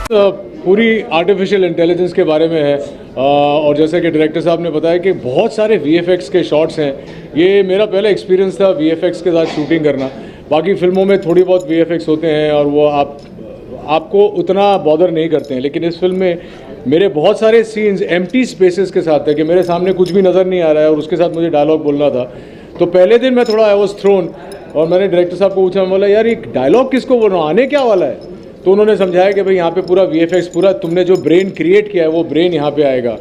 पूरी artificial intelligence के बारे में है और जैसे कि डायरेक्टर साहब ने बताया कि बहुत सारे वीएफएक्स के शॉट्स हैं। ये मेरा पहला एक्सपीरियंस था वीएफएक्स के साथ शूटिंग करना। बाकी फिल्मों में थोड़ी बहुत वीएफएक्स होते हैं और वो आपको उतना बॉदर नहीं करते हैं, लेकिन इस फिल्म में मेरे बहुत सारे सीन्स एम्प्टी स्पेसेस के साथ है कि मेरे सामने कुछ भी नज़र नहीं आ रहा है और उसके साथ मुझे डायलॉग बोलना था। तो पहले दिन मैं थोड़ा आई वॉज थ्रोन और मैंने डायरेक्टर साहब को पूछा, मैं बोला यार ये डायलॉग किसको बोल रहा हूँ, आने क्या वाला है? तो उन्होंने समझाया कि भाई यहाँ पे पूरा वीएफएक्स, पूरा तुमने जो ब्रेन क्रिएट किया है वो ब्रेन यहाँ पे आएगा,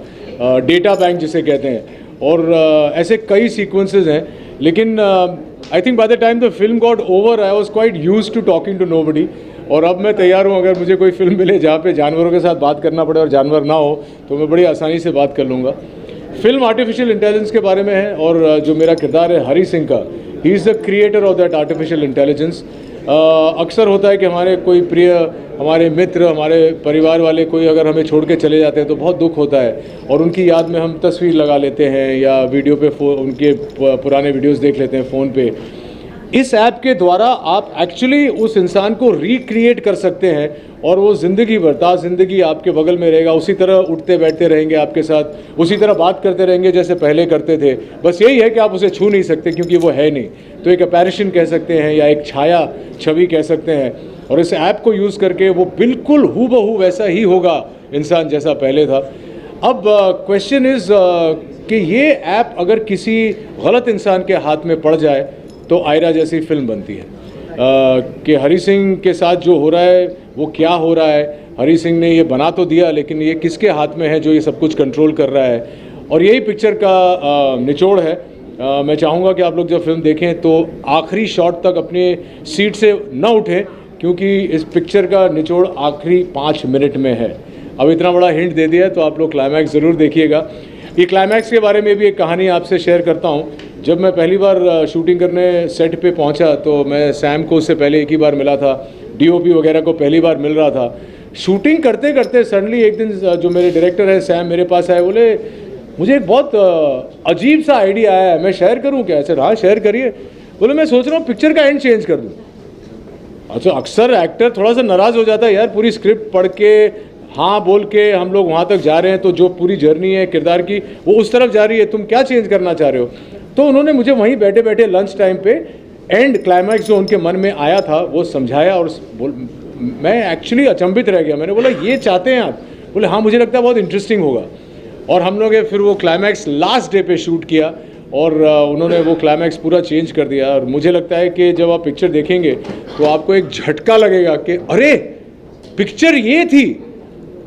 डेटा बैंक जिसे कहते हैं। और ऐसे कई सीक्वेंसेस हैं, लेकिन I think by the time the film got over I was quite used to talking to nobody. और अब मैं तैयार हूँ, अगर मुझे कोई फिल्म मिले जहाँ पे जानवरों के साथ बात करना पड़े और जानवर ना हो तो मैं बड़ी आसानी से बात कर लूँगा। फिल्म आर्टिफिशियल इंटेलिजेंस के बारे में है और जो मेरा किरदार है हरी सिंह का, he is the creator of that artificial intelligence. अक्सर होता है कि हमारे कोई प्रिय, हमारे मित्र, हमारे परिवार वाले कोई अगर हमें छोड़ के चले जाते हैं तो बहुत दुख होता है और उनकी याद में हम तस्वीर लगा लेते हैं या वीडियो पे उनके पुराने वीडियोस देख लेते हैं फ़ोन पे। इस ऐप के द्वारा आप एक्चुअली उस इंसान को रिक्रिएट कर सकते हैं और वो ज़िंदगी भर ज़िंदगी आपके बगल में रहेगा, उसी तरह उठते बैठते रहेंगे आपके साथ, उसी तरह बात करते रहेंगे जैसे पहले करते थे। बस यही है कि आप उसे छू नहीं सकते क्योंकि वो है नहीं। तो एक अपैरिशन कह सकते हैं या एक छाया छवि कह सकते हैं। और इस ऐप को यूज़ करके वो बिल्कुल हूबहू वैसा ही होगा इंसान जैसा पहले था। अब क्वेश्चन इज़ कि ये ऐप अगर किसी गलत इंसान के हाथ में पड़ जाए तो आयरा जैसी फिल्म बनती है। कि हरी सिंह के साथ जो हो रहा है वो क्या हो रहा है, हरी सिंह ने ये बना तो दिया लेकिन ये किसके हाथ में है जो ये सब कुछ कंट्रोल कर रहा है। और यही पिक्चर का निचोड़ है। मैं चाहूँगा कि आप लोग जब फिल्म देखें तो आखिरी शॉट तक अपने सीट से न उठें क्योंकि इस पिक्चर का निचोड़ आखिरी 5 मिनट में है। अब इतना बड़ा हिंट दे दिया तो आप लोग क्लाइमैक्स ज़रूर देखिएगा। ये क्लाइमैक्स के बारे में भी एक कहानी आपसे शेयर करता हूँ। जब मैं पहली बार शूटिंग करने सेट पे पहुँचा तो मैं सैम को उससे पहले एक ही बार मिला था, डीओपी वगैरह को पहली बार मिल रहा था। शूटिंग करते करते सडनली एक दिन जो मेरे डायरेक्टर है सैम मेरे पास आए, बोले मुझे एक बहुत अजीब सा आइडिया आया है, मैं शेयर करूँ क्या? सर हाँ शेयर करिए। बोले मैं सोच रहा हूँ पिक्चर का एंड चेंज कर दूँ। अच्छा, अक्सर एक्टर थोड़ा सा नाराज़ हो जाता है, यार पूरी स्क्रिप्ट पढ़ के हाँ बोल के हम लोग वहाँ तक जा रहे हैं तो जो पूरी जर्नी है किरदार की वो उस तरफ जा रही है, तुम क्या चेंज करना चाह रहे हो? तो उन्होंने मुझे वहीं बैठे बैठे लंच टाइम पे एंड क्लाइमैक्स जो उनके मन में आया था वो समझाया और मैं एक्चुअली अचंभित रह गया। मैंने बोला ये चाहते हैं आप? बोले हाँ मुझे लगता है बहुत इंटरेस्टिंग होगा। और हम लोग फिर वो क्लाइमैक्स लास्ट डे पे शूट किया और उन्होंने वो क्लाइमैक्स पूरा चेंज कर दिया। और मुझे लगता है कि जब आप पिक्चर देखेंगे तो आपको एक झटका लगेगा कि अरे पिक्चर ये थी।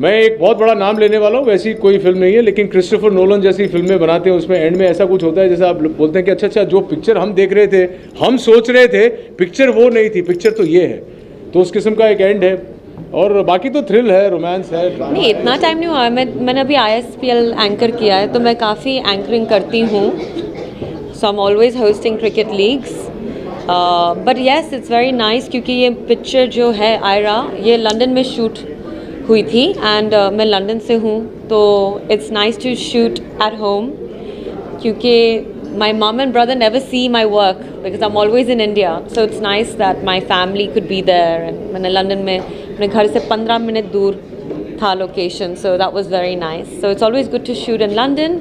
मैं एक बहुत बड़ा नाम लेने वाला हूँ, वैसी कोई फिल्म नहीं है, लेकिन क्रिस्टोफर नोलन जैसी फिल्में बनाते हैं उसमें एंड में ऐसा कुछ होता है जैसे आप बोलते हैं कि अच्छा जो पिक्चर हम देख रहे थे, हम सोच रहे थे पिक्चर वो नहीं थी, पिक्चर तो ये है। तो उस किस्म का एक एंड है और बाकी तो थ्रिल है, रोमांस है। नहीं इतना टाइम नहीं हुआ, मैंने अभी ISPL एंकर किया है तो मैं काफ़ी एंकरिंग करती हूँ। So I am always hosting cricket leagues. But yes it's very nice क्योंकि ये पिक्चर जो है आयरा ये लंदन में शूट हुई थी एंड मैं लंदन से हूँ तो it's nice to shoot at home क्योंकि my mom and brother never see my work because I'm always in India, so it's nice that my family could be there. And मैंने London में अपने घर से 15 minute दूर था location, so that was very nice. So it's always good to shoot in London.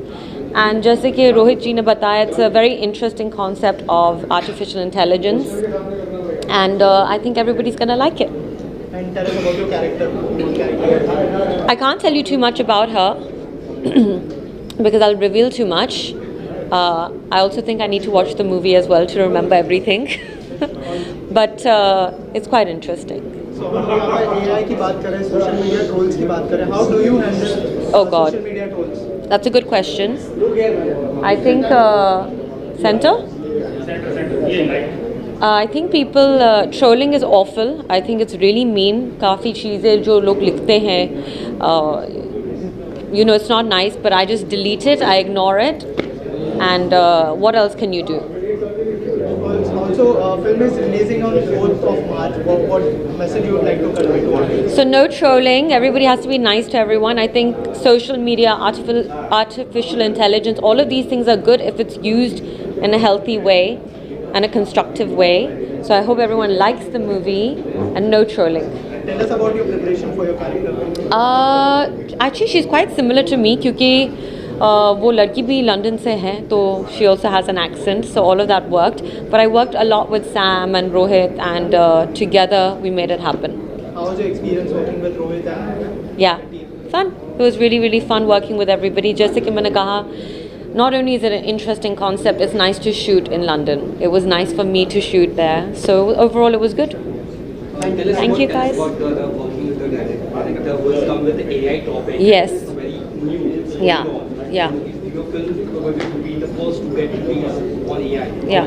And जैसे कि रोहित जी ने बताया, it's a very interesting concept of artificial intelligence, and I think everybody's gonna like it. And tell us about your character. I can't tell you too much about her because I'll reveal too much. I also think I need to watch the movie as well to remember everything. But it's quite interesting. So AI की बात करें, social media trolls की बात करें, how do you handle Oh God, social media trolls? that's a good question. I think center. I think people trolling is awful. I think it's really mean. काफ़ी चीज़ें जो लोग लिखते हैं, you know, it's not nice. But I just delete it. I ignore it. And what else can you do? Also, film is releasing on 4th of March. What message you would like to convey to audience? So no trolling. Everybody has to be nice to everyone. I think social media, artificial intelligence, all of these things are good if it's used in a healthy way and a constructive way. So I hope everyone likes the movie and no trolling. Tell us about your preparation for your character. Actually she's quite similar to me क्योंकि वो लड़की भी London से है तो she also has an accent, so all of that worked. But I worked a lot with Sam and Rohit and together we made it happen. How was your experience working with Rohit and Yeah, fun. It was really really fun working with everybody. जैसे कि मैंने कहा, not only is it an interesting concept, it's nice to shoot in London. It was nice for me to shoot there. So overall it was good. Thank you guys. Working with the director will come with the AI topic. Yes. It's very new. It's Yeah. going on, right? Yeah. Your film is going to be the first to get released on AI. Yeah.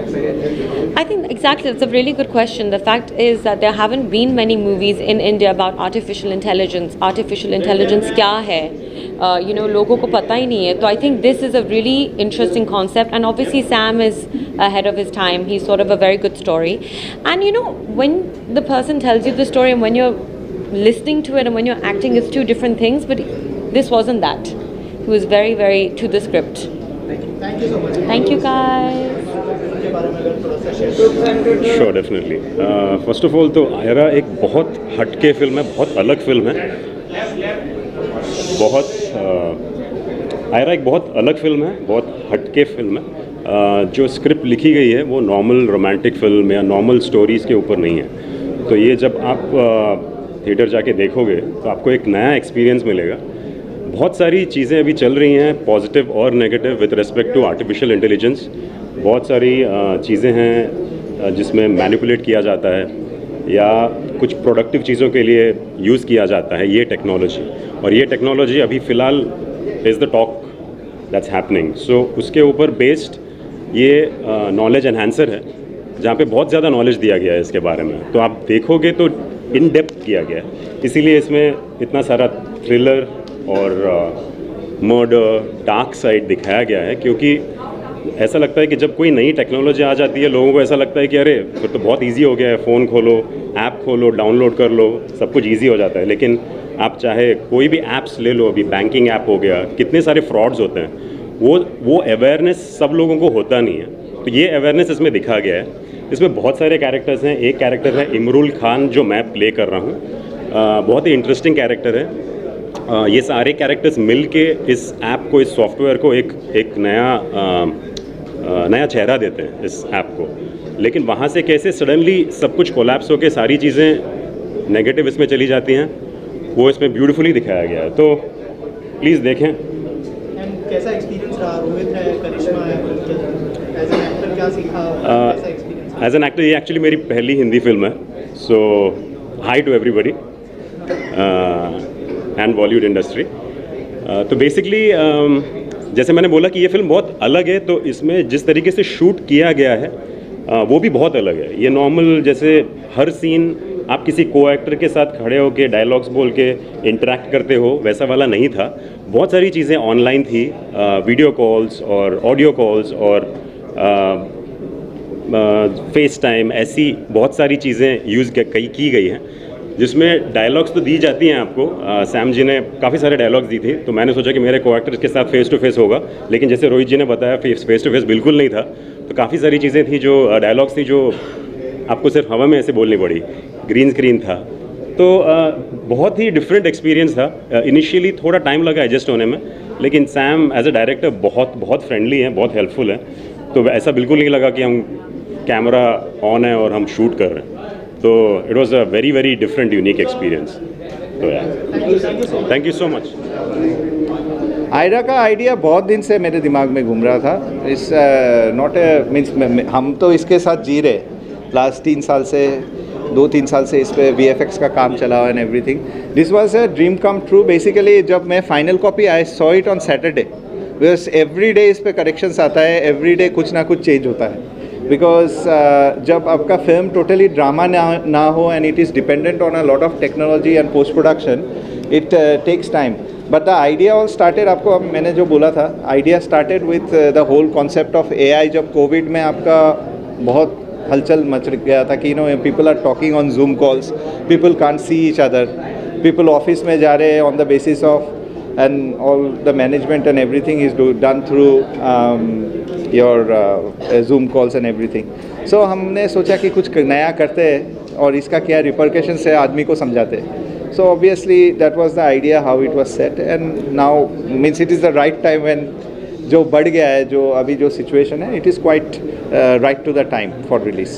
I think exactly, it's a really good question. The fact is that there haven't been many movies in India about artificial intelligence. Artificial intelligence क्या है? लोगों को पता ही नहीं है. So I think this is a really interesting concept, and obviously Sam is ahead of his time. He's sort of a very good story. And when the person tells you the story and when you're listening to it and when you're acting, it's two different things, but this wasn't that. He was very, very to the script. Thank you so much. Thank you guys. के बारे में अगर थोड़ा सा share sure definitely first of all तो आयरा एक बहुत हटके फिल्म है, बहुत अलग फिल्म है, आयरा एक बहुत अलग फिल्म है, बहुत हटके फिल्म है। जो स्क्रिप्ट लिखी गई है वो नॉर्मल रोमांटिक फिल्म या नॉर्मल स्टोरीज़ के ऊपर नहीं है। तो ये जब आप थिएटर जाके देखोगे तो आपको एक नया एक्सपीरियंस मिलेगा। बहुत सारी चीज़ें अभी चल रही हैं पॉजिटिव और negative with respect to artificial intelligence. बहुत सारी चीज़ें हैं जिसमें मैनिपुलेट किया जाता है या कुछ प्रोडक्टिव चीज़ों के लिए यूज़ किया जाता है ये टेक्नोलॉजी, और ये टेक्नोलॉजी अभी फ़िलहाल is the talk that's happening. So उसके ऊपर बेस्ड ये नॉलेज एनहांसर है जहाँ पे बहुत ज़्यादा नॉलेज दिया गया है इसके बारे में। तो आप देखोगे तो इन डेप्थ किया गया है, इसीलिए इसमें इतना सारा थ्रिलर और मर्डर डार्क साइड दिखाया गया है। क्योंकि ऐसा लगता है कि जब कोई नई टेक्नोलॉजी आ जाती है लोगों को ऐसा लगता है कि अरे फिर तो बहुत इजी हो गया है, फ़ोन खोलो, ऐप खोलो, डाउनलोड कर लो, सब कुछ इजी हो जाता है। लेकिन आप चाहे कोई भी ऐप्स ले लो, अभी बैंकिंग ऐप हो गया, कितने सारे फ्रॉड्स होते हैं, वो अवेयरनेस सब लोगों को होता नहीं है। तो ये अवेयरनेस इसमें दिखा गया है। इसमें बहुत सारे कैरेक्टर्स हैं। एक कैरेक्टर है इमरुल खान जो मैं प्ले कर रहा हूँ, बहुत ही इंटरेस्टिंग कैरेक्टर है। ये सारे कैरेक्टर्स मिल के इस ऐप को, इस सॉफ्टवेयर को एक नया चेहरा देते हैं इस ऐप को। लेकिन वहाँ से कैसे सडनली सब कुछ कोलैप्स होकर सारी चीज़ें नेगेटिव इसमें चली जाती हैं, वो इसमें ब्यूटीफुली दिखाया गया है। तो प्लीज़ देखें। एंड कैसा एक्सपीरियंस रहा? रोहित है, करिश्मा है, एज एन एक्टर क्या सीखा, कैसा एक्सपीरियंस? एज एन एक्टर ये एक्चुअली मेरी पहली हिंदी फिल्म है। So hi to everybody and Bollywood industry. तो बेसिकली जैसे मैंने बोला कि ये फिल्म बहुत अलग है, तो इसमें जिस तरीके से शूट किया गया है वो भी बहुत अलग है। ये नॉर्मल जैसे हर सीन आप किसी को एक्टर के साथ खड़े होकर डायलॉग्स बोल के इंटरेक्ट करते हो वैसा वाला नहीं था। बहुत सारी चीज़ें ऑनलाइन थी, वीडियो कॉल्स और ऑडियो कॉल्स और फेस टाइम, ऐसी बहुत सारी चीज़ें यूज़ की गई हैं जिसमें डायलॉग्स तो दी जाती हैं आपको। सैम जी ने काफ़ी सारे डायलॉग्स दी थी, तो मैंने सोचा कि मेरे को एक्टर के साथ फेस टू फेस होगा, लेकिन जैसे रोहित जी ने बताया फेस टू फेस बिल्कुल नहीं था। तो काफ़ी सारी चीज़ें थी जो डायलॉग्स थी जो आपको सिर्फ हवा में ऐसे बोलनी पड़ी, ग्रीन स्क्रीन था। तो बहुत ही डिफरेंट एक्सपीरियंस था। इनिशियली थोड़ा टाइम लगा एडजस्ट होने में, लेकिन सैम एज अ डायरेक्टर बहुत फ्रेंडली हैं, बहुत हेल्पफुल हैं। तो ऐसा बिल्कुल नहीं लगा कि हम कैमरा ऑन है और हम शूट कर रहे हैं। तो it was a very very different unique experience. तो यार thank you so much. Aira का आइडिया बहुत दिन से मेरे दिमाग में घूम रहा था। इस नॉट मीन्स हम तो इसके साथ जी रहे लास्ट 3 साल से, 2-3 साल से इस पे VFX का काम चला हुआ and everything. This was a dream come true basically. जब मैं final copy I saw it on Saturday, because every day इस पे करेक्शंस आता है, एवरी डे कुछ ना कुछ चेंज होता है। बिकॉज जब आपका फिल्म टोटली ड्रामा ना हो and it is dependent on a lot of technology and post production, it takes time. But the idea all started, आपको अब मैंने जो बोला था, idea started with the whole concept of AI। जब Covid में आपका बहुत हलचल मच गया था कि people are talking on Zoom calls, people can't see each other, people office में जा रहे हैं on the basis of and all the management and everything is done through your Zoom calls and everything. So हमने सोचा कि कुछ नया करते हैं और इसका क्या रिपरकशंस है आदमी को समझाते हैं. So obviously that was the idea how it was set and now means it is the right time when जो बढ़ गया है, जो अभी जो सिचुएशन है, it is quite right to the time for release.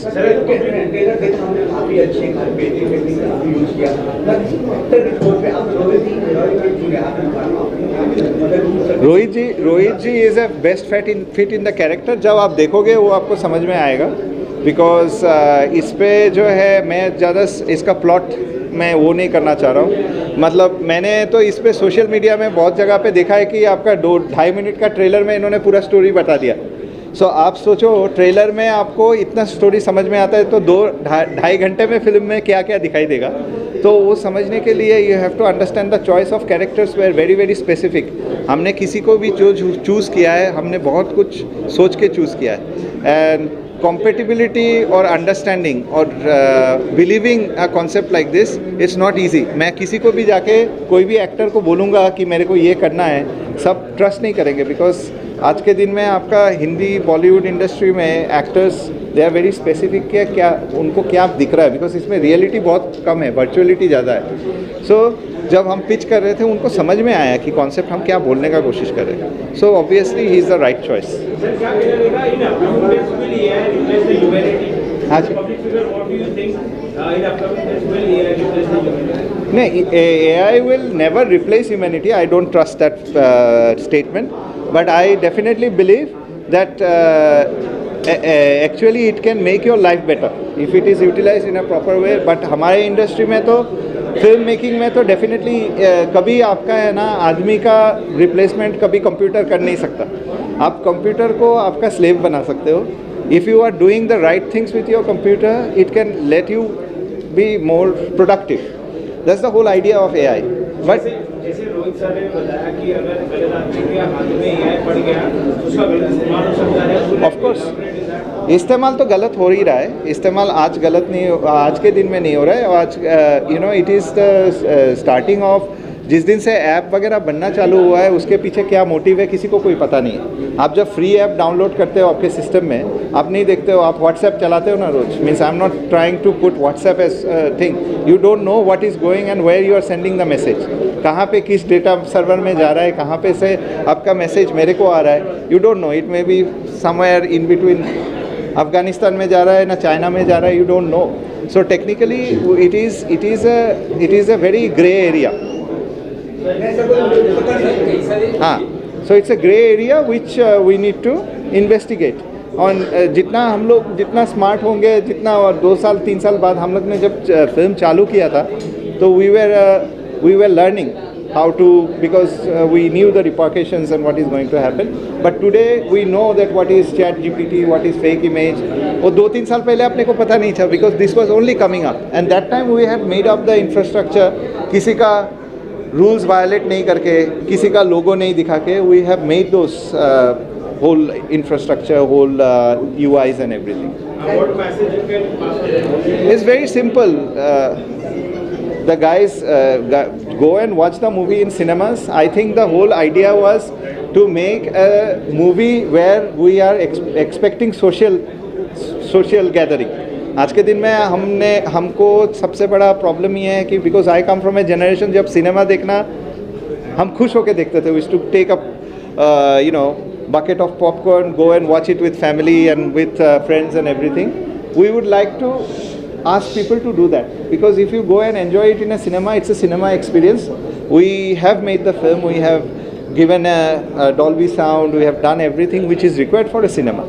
Rohit ji is a best fit in the character. जब आप देखोगे वो आपको समझ में आएगा, बिकॉज इस पे जो है मैं ज़्यादा इसका प्लॉट मैं वो नहीं करना चाह रहा हूँ. मतलब मैंने तो इस पे सोशल मीडिया में बहुत जगह पे देखा है कि आपका 2-2.5 मिनट का ट्रेलर में इन्होंने पूरा स्टोरी बता दिया. सो आप सोचो ट्रेलर में आपको इतना स्टोरी समझ में आता है तो 2-2.5 घंटे में फिल्म में क्या क्या दिखाई देगा. तो वो समझने के लिए you have to understand the choice of characters were very very specific. हमने किसी को भी जो चूज़ किया है, हमने बहुत कुछ सोच के चूज़ किया है. एंड compatibility और understanding और believing a concept like this, it's not easy. मैं किसी को भी जाके कोई भी एक्टर को बोलूँगा कि मेरे को ये करना है, सब ट्रस्ट नहीं करेंगे. बिकॉज आज के दिन में आपका हिंदी बॉलीवुड इंडस्ट्री में actors they are very specific कि क्या उनको क्या दिख रहा है, बिकॉज इसमें रियलिटी बहुत कम है, वर्चुअलिटी ज़्यादा है. सो जब हम पिच कर रहे थे उनको समझ में आया कि कॉन्सेप्ट हम क्या बोलने का कोशिश कर रहे हैं. So obviously he is the right choice. हाँ जी, नहीं, AI will never replace humanity. I don't trust that statement, but I definitely believe that actually it can make your life better if it is utilized in a proper way. But हमारे industry में तो film making में तो definitely कभी आपका है ना आदमी का रिप्लेसमेंट कभी कंप्यूटर कर नहीं सकता. आप कंप्यूटर को आपका स्लेव बना सकते हो. If you are doing the right things with your computer, it can let you be more productive. That's the whole idea of AI. But जैसे रोहित सर ने बताया कि अगर गलत आदमी के हाथ में AI पड़ गया तो उसका गलत इस्तेमाल हो सकता है. ऑफ कोर्स इस्तेमाल तो गलत हो ही रहा है. इस्तेमाल आज गलत नहीं, आज के दिन में नहीं हो रहा है. आज you know it is the starting of जिस दिन से ऐप वगैरह बनना चालू हुआ है, उसके पीछे क्या मोटिव है किसी को कोई पता नहीं है. आप जब फ्री ऐप डाउनलोड करते हो आपके सिस्टम में, आप नहीं देखते हो, आप व्हाट्सएप चलाते हो ना रोज. Means I am not trying to put WhatsApp as thing. You don't know what is going and where you are sending the message. कहाँ पे किस डेटा सर्वर में जा रहा है, कहाँ पे से आपका मैसेज मेरे को आ रहा है, you don't no. It may be somewhere in between. Afghanistan में जा रहा है ना चाइना में जा रहा है, you don't know. So technically it is a very grey area. हाँ, so it's a grey area which we need to investigate. और जितना हम लोग जितना स्मार्ट होंगे, जितना, और 2 साल 3 साल बाद हम लोग ने जब फिल्म चालू किया था तो we were learning how to, because we knew the repercussions and what is going to happen. But today we know that what is ChatGPT, what is fake image. वो 2-3 साल पहले अपने को पता नहीं था, because this was only coming up. And that time we had made up the infrastructure. किसी का rules violate नहीं करके, किसी का logo नहीं दिखा के, we have made those whole infrastructure, whole UIs and everything. What message you can pass on? It's very simple. The guys go and watch the movie in cinemas. I think the whole idea was to make a movie where we are expecting social gathering. आज के दिन में हमको सबसे बड़ा problem ये है कि because I come from a generation जब सिनेमा देखना हम खुश होकर देखते थे. We used to take up you know bucket of popcorn, go and watch it with family and with friends and everything. We would like to ask people to do that, because if you go and enjoy it in a cinema, it's a cinema experience. We have made the film, we have given a Dolby sound, we have done everything which is required for a cinema.